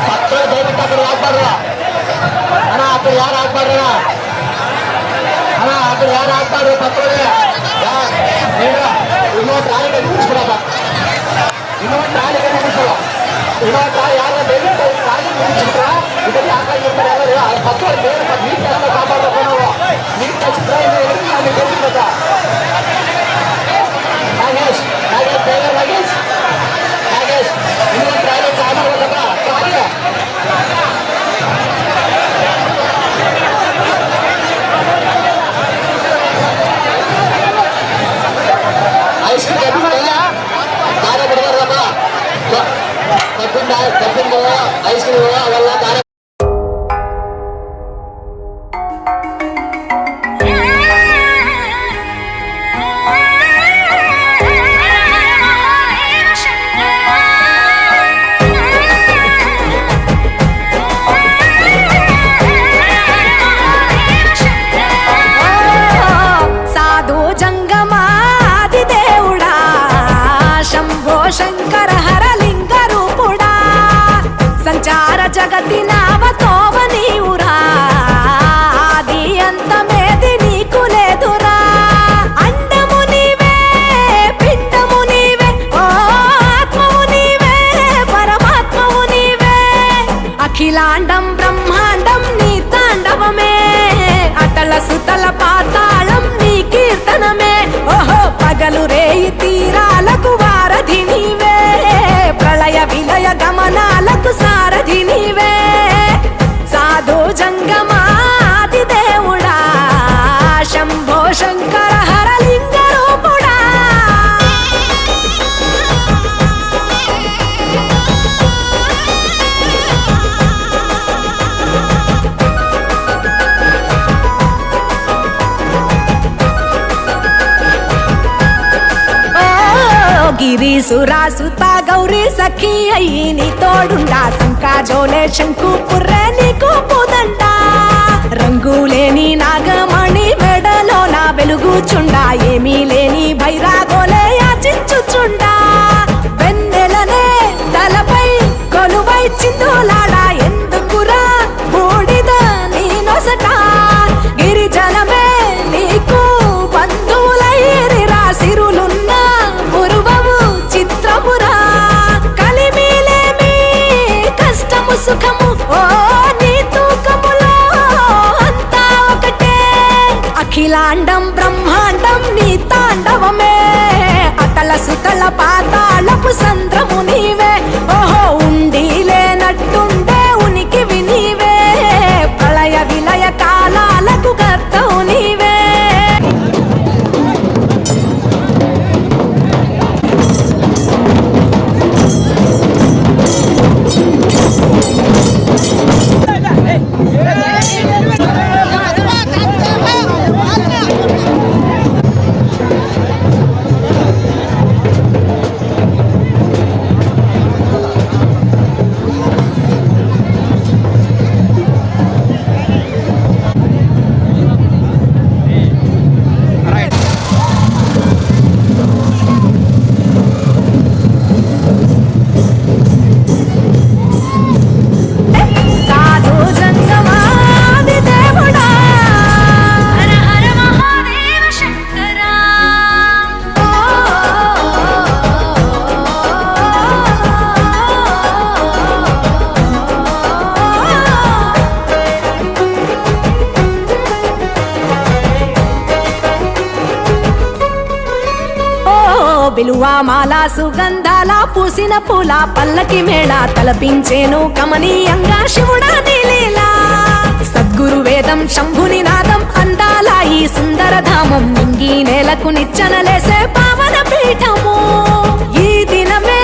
ಪತ್ರ ದಯವಿಟ್ಟು ಆ ಕಡೆ ಹಾಕ್ಬಾರ್ದು ಅಣ್ಣ, ಆ ಕಡೆ ಯಾರು ಹಾಕ್ಬಾರ್ದು ಅಣ್ಣ, ಆ ಕಡೆ ಯಾರು ಹಾಕ್ಬಾರ್ದು ಪತ್ರಗೆ. ಇನ್ನೊಂದು ಟ್ರಾಲಿಗೆ ನಿಲ್ಲಿಸ್ಬಿಡಪ್ಪ, ಇನ್ನೊಂದು ಟ್ರಾಲಿಗೆ ನಿಲ್ಲಿಸಲ್ಲ. ಇನ್ನೊಂದು ಟ್ರಾಲಿ ಯಾರು ದಯವಿಟ್ಟು ಟ್ರಾಲಿ ನಿಲ್ಲಿಸಿದ್ರ ಐಸ್ ಕ್ರೀಮ್ ಅವೆಲ್ಲ ದಾರ సాధు జంగమాది దేవుడా శంభో శంకర హరలింగ రూపుడా సంచార జగతి నామతోవ నీవురా ఆది అంతమేది నీకు లేదురా అండము నీవే పిండము నీవే ఓ ఆత్మము నీవే పరమాత్మము నీవే అఖిలాండం బ్రహ్మాండం నీ తాండవమే అటల సుతల పాతాళం నీ కీర్తనమే ఓహో పగలు రేయి తీరాలకు వారధి నీవే ప్రళయ విలయ గమనాలకు సారథి నీవే సాధు జంగమాది దేవుడా శంభో శంకర హరలింగ రూపుడా గిరీసురాసుత గౌరీ సఖీ అయ్యి నీ తోడుండా సంకాజోలే శంకు పుర్రే నీకు పుదండా రంగులేని నాగమణి మెడలో నా వెలుగుచుండా ఏమీ లేని భైరాగోలే యాచించుచుండా వెన్నెలనే తలపై కొలువై చిందులాడా ఎందుకురా బూడిద నీ నొసట గిరిజనమే నీకు బంధువులైరిరా సిరులున్న పురువవు చిత్రపురా కలిమిలేమి కష్టము సుఖము ఓ నీ తూకములో అంతా ఒకటే అఖిలాండం బ్రహ్మాండం నీ తాండవమే అతల సుతల పాతాళపు సంద్రము నీవే ఓహో ఉండి లేనట్టుండే ఉనికివి నీవే ప్రళయ విలయ కాలాలకు కర్తవు నీవే సాధు జంగమాది దేవుడా హర హర మహాదేవ శంకరా బిలువామాల సుగంధాల పూసిన పూల పల్లకి మేళ తలపించేను కమనీయంగా శివుడా నీలీలా సద్గురు వేదం శంభుని నాదం అందాల ఈ సుందర ధామం నింగి నేలకు నిచ్చనలేసే పావన పీఠము ఈ దినమే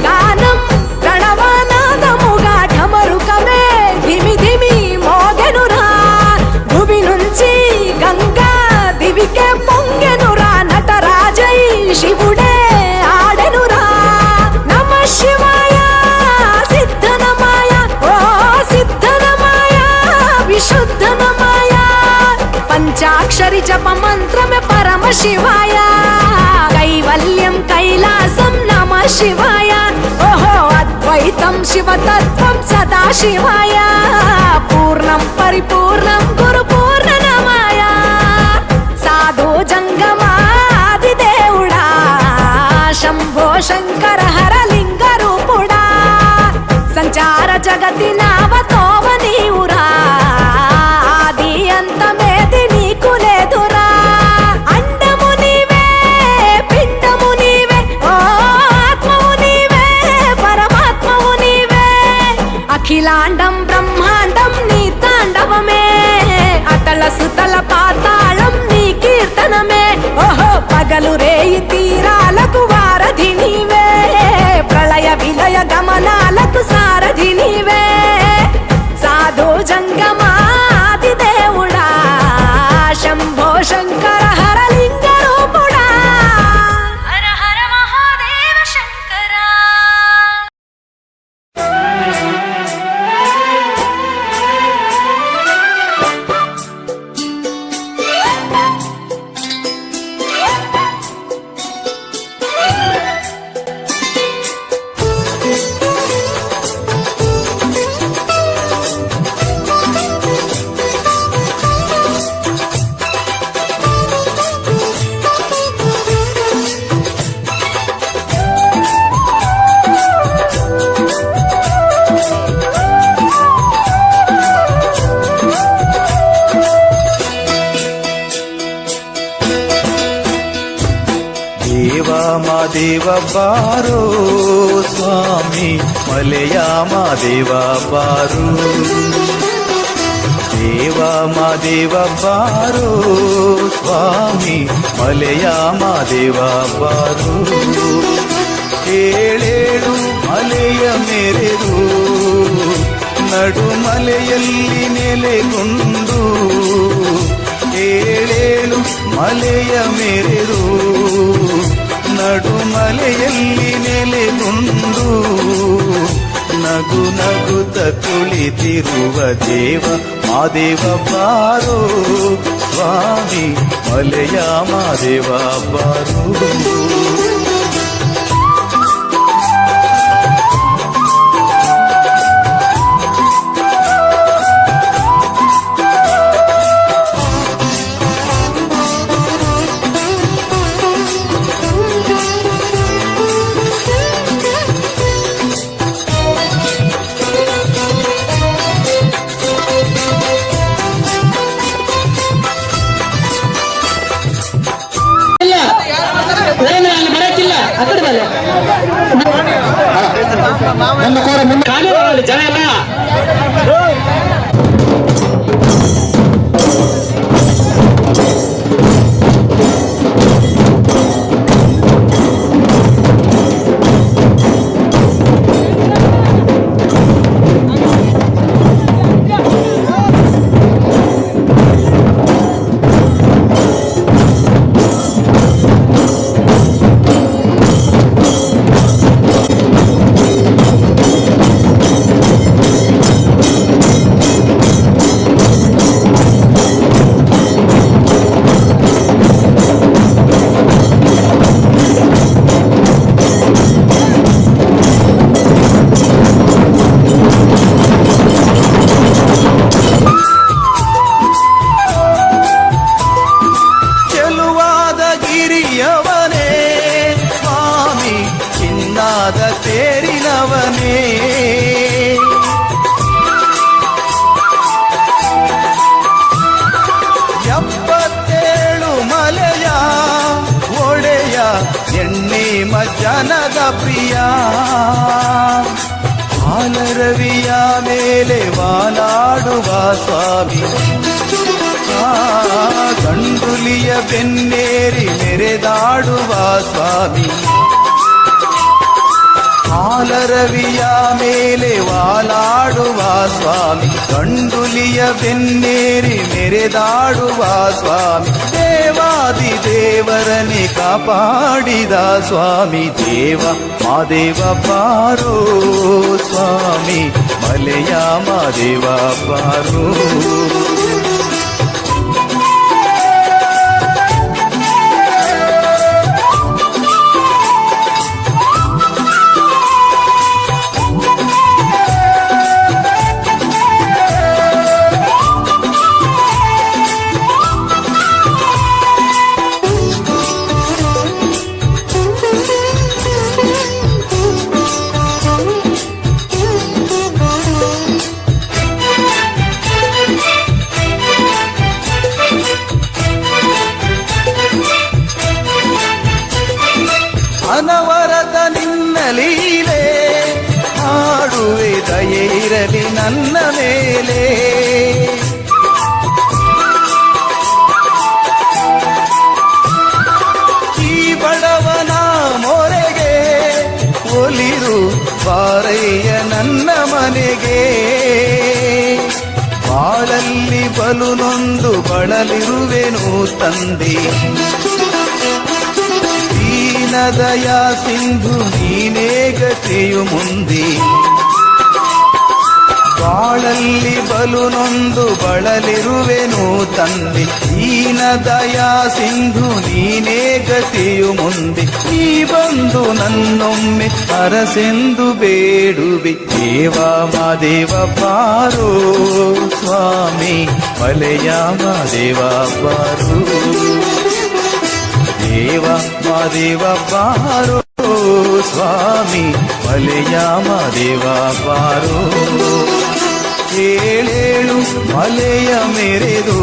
గానం ప్రణవనాదముగా ఢమరుకమే ధిమి ధిమి మోగెనురా భువి నుంచి గంగా దివికే పొంగెనురా నటరాజై శివుడే ఆడెనురా నమ శివాయ సిద్ధనమాయ ఓ సిద్ధనమాయ విశుద్ధనమాయ పంచాక్షరి జప మంత్రమే పరమ శివాయ కైవల్యం కైలాసం నమ శివాయ ఓహో అద్వైతం శివతత్వం సదా శివాయ పూర్ణం పరిపూర్ణం గురు పూర్ణనమాయ సాధు జంగమాది దేవుడా శంభో శంకర హరలింగ రూపుడా సంచార జగతి నావతోవ నీవురా ಹಗಲು ರೇಯಿ ತೀರಾಲಕು ವಾರಧಿ ನೀವೇ ಪ್ರಳಯ ವಿಲಯ ಗಮನಾಲಕು ಸಾರಥಿ ನೀವೇ ಸಾಧು ಜಂಗಮಾದಿ దేవుడా ಶಂಭೋ ಶಂಕರ ಹರಲಿಂಗ ರೂಪುడా ಹರ ಹರ ಮಹಾದೇವ ಶಂಕರ. ದೇವ ಬಾರೋ ಸ್ವಾಮಿ ಮಲೆಯ ಮಾದೇವ ಬಾರು ದೇವ ಮಾದೇವ ಬಾರೋ ಸ್ವಾಮಿ ಮಲೆಯ ಮಾದೇವ ಬಾರು ಏಳೇಳು ಮಲೆಯ ಮೆರೆದು ನಡುಮಲೆಯಲ್ಲಿ ನೆಲೆಗೊಂಡು ಏಳೇಳು ಮಲೆಯ ಮೆರೆದು ನಡುಮಲೆಯಲ್ಲಿ ನೆಲೆಗೊಂಡು ನಗು ನಗುತ್ತ ಕುಳಿತಿರುವ ದೇವ ಮಾದೇವ ಬಾರೋ ಸ್ವಾಮಿ ಮಲೆಯ ಮಾದೇವ ಬಾರೋ ಜನ ಎಲ್ಲ ತೇರಿನವನೇ ಎಪ್ಪತ್ತೇಳು ಮಲೆಯ ಒಡೆಯ ಎಣ್ಣೆ ಮಜ್ಜನದ ಪ್ರಿಯ ಹಾಲರವಿಯ ಮೇಲೆ ವಾಲಾಡುವ ಸ್ವಾಮಿ ಗಂಡುಲಿಯ ಬೆನ್ನೇರಿ ಮೆರೆದಾಡುವ ಸ್ವಾಮಿ ಹಾಲರವಿಯ ಮೇಲೆ ವಾಲಾಡುವ ಸ್ವಾಮಿ ಗಂಡುಲಿಯ ಬೆನ್ನೇರಿ ಮೆರೆದಾಡುವ ಸ್ವಾಮಿ ದೇವಾದಿ ದೇವರನೆ ಕಾಪಾಡಿದ ಸ್ವಾಮಿ ದೇವ ಮಾದೇವ ಬಾರೋ ಸ್ವಾಮಿ ಮಲೆಯ ಮಾದೇವ ಬಾರೋ ಅನವರತ ನಿನ್ನ ಲೀಲೆ ಹಾಡುವೆ ದಯೆ ಇರಲಿ ನನ್ನ ಮೇಲೆ ಬಾರಯ್ಯ ನನ್ನ ಮನೆಗೆ ಬಾಳಲ್ಲಿ ಬಲು ನೊಂದು ಬಳಲಿರುವೆನು ತಂದೆ ದೀನದಯ ಸಿಂಧು ನೀನೇ ಗತಿಯು ಮುಂದೆ ಬಾಳಲ್ಲಿ ಬಲು ನೊಂದು ಬಳಲಿರುವೆನು ತಂದೆ ದೀನದಯ ಸಿಂಧು ನೀನೇ ಗತಿಯು ಮುಂದೆ ನೀ ಬಂದು ನನ್ನೊಮ್ಮೆ ಅರಸೆಂದು ಬೇಡುವೆ ದೇವಾ ಮಾದೇವ ಬಾರೋ ಸ್ವಾಮಿ ಮಲೆಯ ಮಾದೇವ ಬಾರೋ ದೇವ ಮಾದೇವ ಬಾರೋ ಸ್ವಾಮಿ ಮಲೆಯ ಮಾದೇವ ಬಾರೋ ಏಳೇಳು ಮಲೆಯ ಮೆರೆದು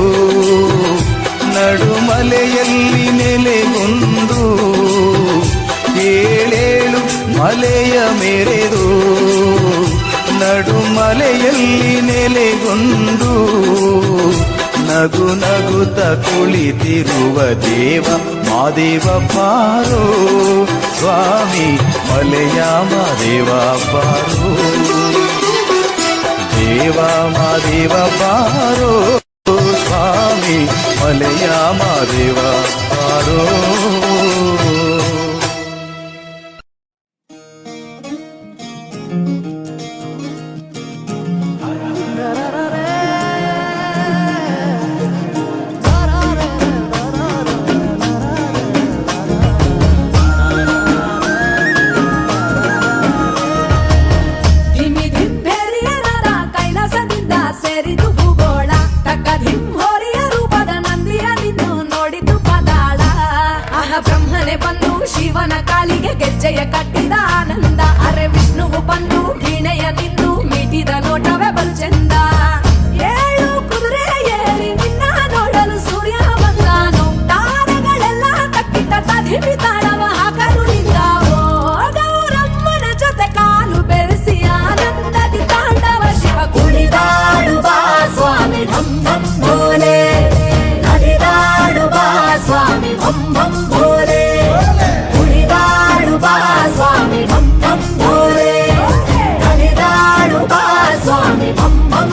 ನಡುಮಲೆಯಲ್ಲಿ ನೆಲೆಗೊಂದು ಏಳೇಳು ಮಲೆಯ ಮೆರೆದು ನಡುಮಲೆಯಲ್ಲಿ ನೆಲೆಗೊಂದು ನಗು ನಗುತ್ತ ಕುಳಿತಿರುವ ದೇವ ಮಾದೇವ ಬಾರೋ ಸ್ವಾಮಿ ಮಲೆಯ ಮಾದೇವ ಬಾರೋ ದೇವ ಮಾದೇವ ಬಾರೋ ಸ್ವಾಮಿ ಮಲೆಯ ಮಾದೇವ ಬಾರೋ ಧಿಮಿ ಧಿಮ್ ಬೆರಿಯನರ ಕೈಲಾಸದಿಂದ ಸೇರಿತು ಭೂಗೋಳ ತಕ್ಕ ಧಿಮ್ ಹೋರಿಯ ರೂಪದ ನಂದಿಯ ನಿನ್ನು ನೋಡಿತು ಪದಾಳ ಆಹ ಬ್ರಹ್ಮನೆ ಬಂದು ಶಿವನ ಕಾಲಿಗೆ ಗೆಜ್ಜೆಯ ಕಟ್ಟಿದ ಆನಂದ ಅರೆ ವಿಷ್ಣುವು ಬಂದು ವೀಣೆಯ ನಿಂದು ಮೀಟಿದ ನೋಟವೇ ಬಲು ಚೆಂದ ಏಳು ಕುದುರೆ ಏರಿ ನಿನ್ನ ನೋಡಲು ಸೂರ್ಯ ಬಂದಾನು ತಾರೆಗಳೆಲ್ಲ ತಕ್ಕಿಟ್ಟ ತಧಿಮಿ ತಾಳವ ಹಾಕಲು ನಿಂದಾವೋ ಗೌರಮ್ಮನ ಜೊತೆ ಕಾಲು ಬೆರೆಸಿ ಆನಂದದಿ ತಾಂಡವ ಶಿವ ಕುಣಿದಾಡುವ ಸ್ವಾಮಿ ಢಂ ಢಂ ಭೋಲೆ ನಲಿದಾಡುವ ಸ್ವಾಮಿ ಭಂ ಭಂ ಭೋಲೆ ಕುಣಿದಾಡುವ ಸ್ವಾಮಿ ಢಂ ಢಂ ಭೋಲೆ ನಲಿದಾಡುವ ಸ್ವಾಮಿ ಭಂ ಭಂ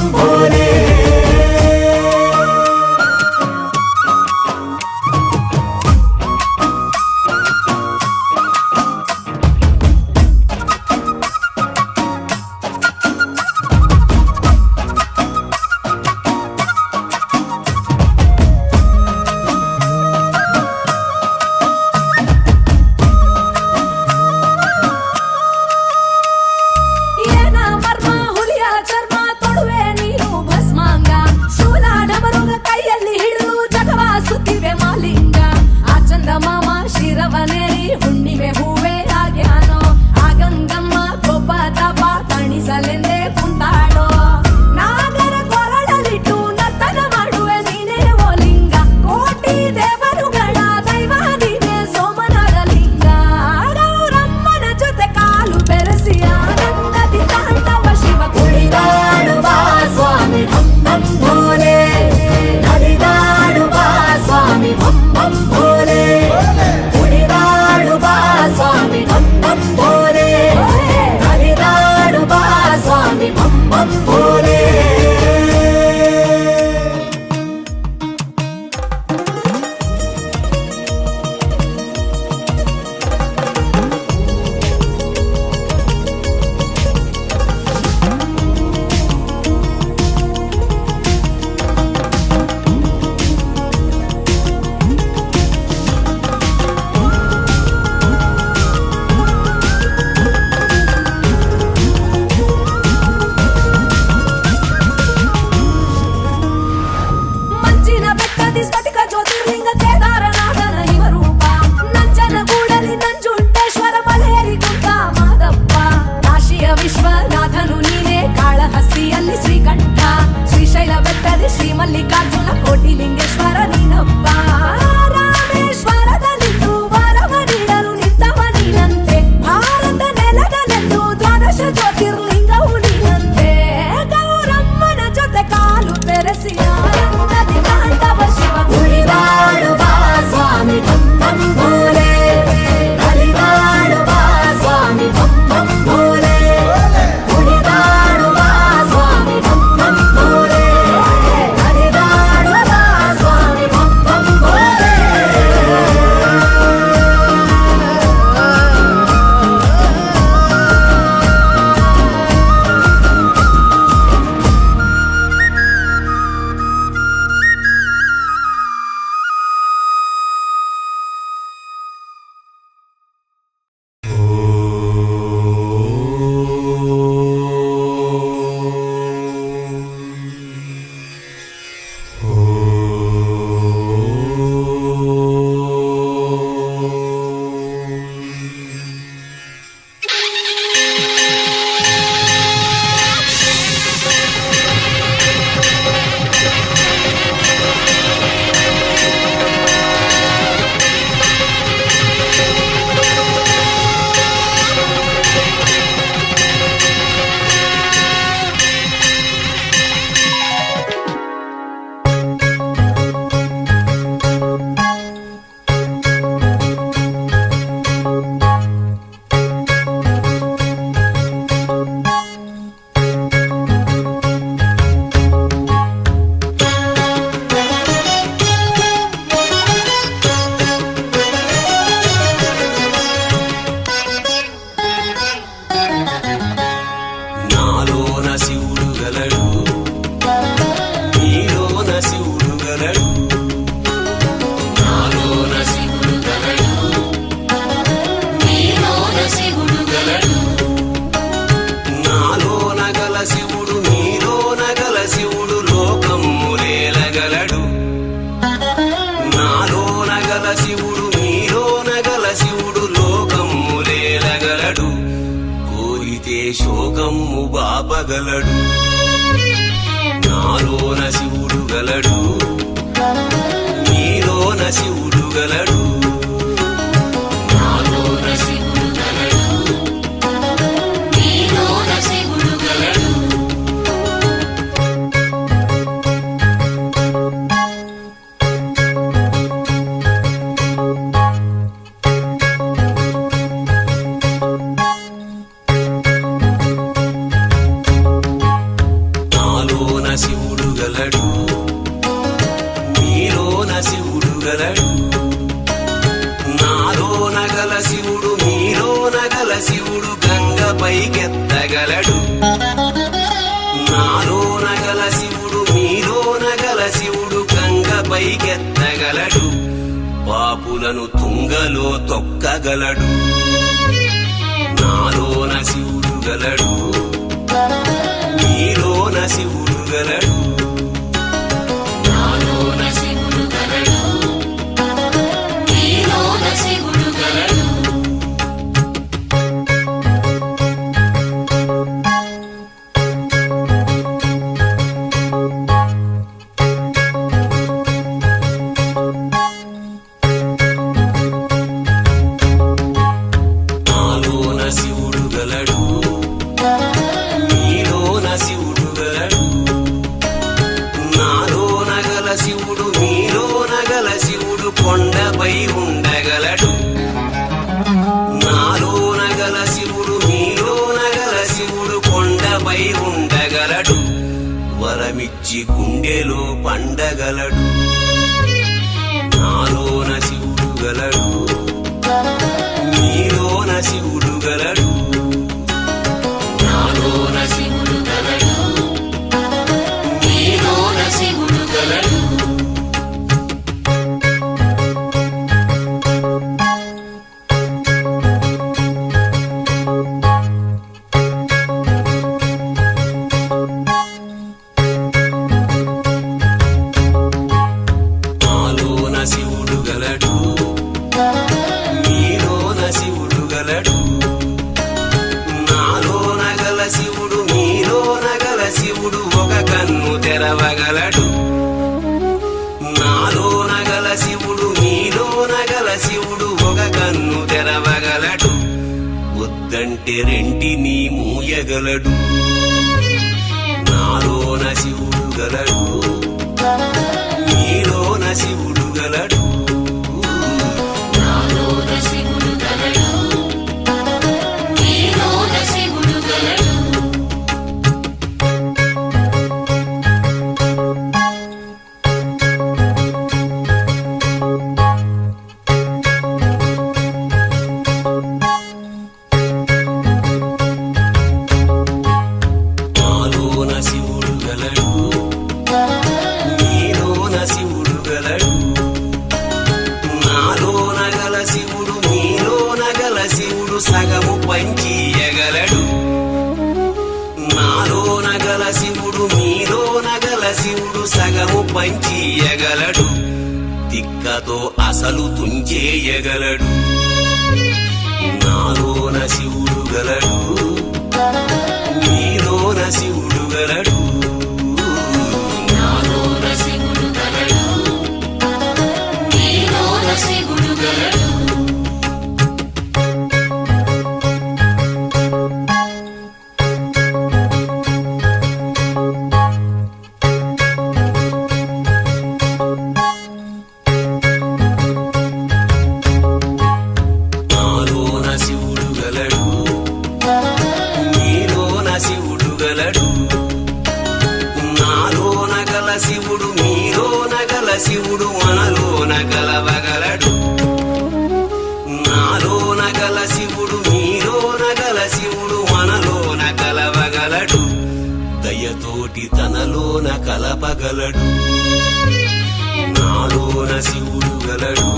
రోగమ్ము బాపగలడు నాలోన శివుడు గలడు నీలోన శివుడు గలడు నాలోన శివుడు గలడు నీలోన శివుడు గలడు నాలోన శివుడు గలడు నీలోన శివుడు గలడు నాలోన గల శివుడు నీలోన గల శివుడు గంగ పైకెత్తగలడు నాలోన గల శివుడు నీలోన గల శివుడు గంగ పైకెత్తగలడు పాపులను తుంగలో తొక్కగలడు నాలోన శివుడు గలడు నీలోన శివుడు గలడు నాలోన శివుడు గలడు నీలోన శివుడు గలడు నాలోన శివుడు గలడు నీలోన శివుడు గలడు నాలోన గల శివుడు నీలోన గల శివుడు కొండపై ఉండగలడు నాలోన గల శివుడు నీలోన గల శివుడు కొండపై ఉండగలడు వరమిచ్చి గుండెలో పండగలడు నాలోన శివుడు గలడు నీలోన శివుడు గలడు నాలోన శివుడు గలడు నీలోన శివుడు గలడు నాలోన శివుడు గలడు నీలోన శివుడు గలడు నాలోన గల శివుడు నీలోన గల శివుడు ఒక కన్ను తెరవగలడు నాలోన గల శివుడు నీలోన గల శివుడు ఒక కన్ను తెరవగలడు వద్దంటే రెంటిని మూయగలడు నాలోన శివుడు గలడు నీలోన శివుడు గలడు నాలోన శివుడు గలడు నీలోన శివుడు గలడు నాలోన శివుడు గలడు నీలోన శివుడు గలడు నాలోన గల శివుడు నీలోన గల శివుడు సగము పంచియగలడు నాలోన గల శివుడు నీలోన గల శివుడు సగము పంచియగలడు తిక్కతో అసలు తుంచేయగలడు నాలోన శివుడు గలడు నీలోన శివుడు గలడు నాలోన శివుడు గలడు నీలోన శివుడు గలడు నాలోన శివుడు గలడు నీలోన శివుడు గలడు నాలోన గల శివుడు నీలోన గల శివుడు మనలోన కలవగలడు నాలోన గల శివుడు నీలోన గల శివుడు మనలోన కలవగలడు దయతోటి తనలోన కలపగలడు నాలోన శివుడు గలడు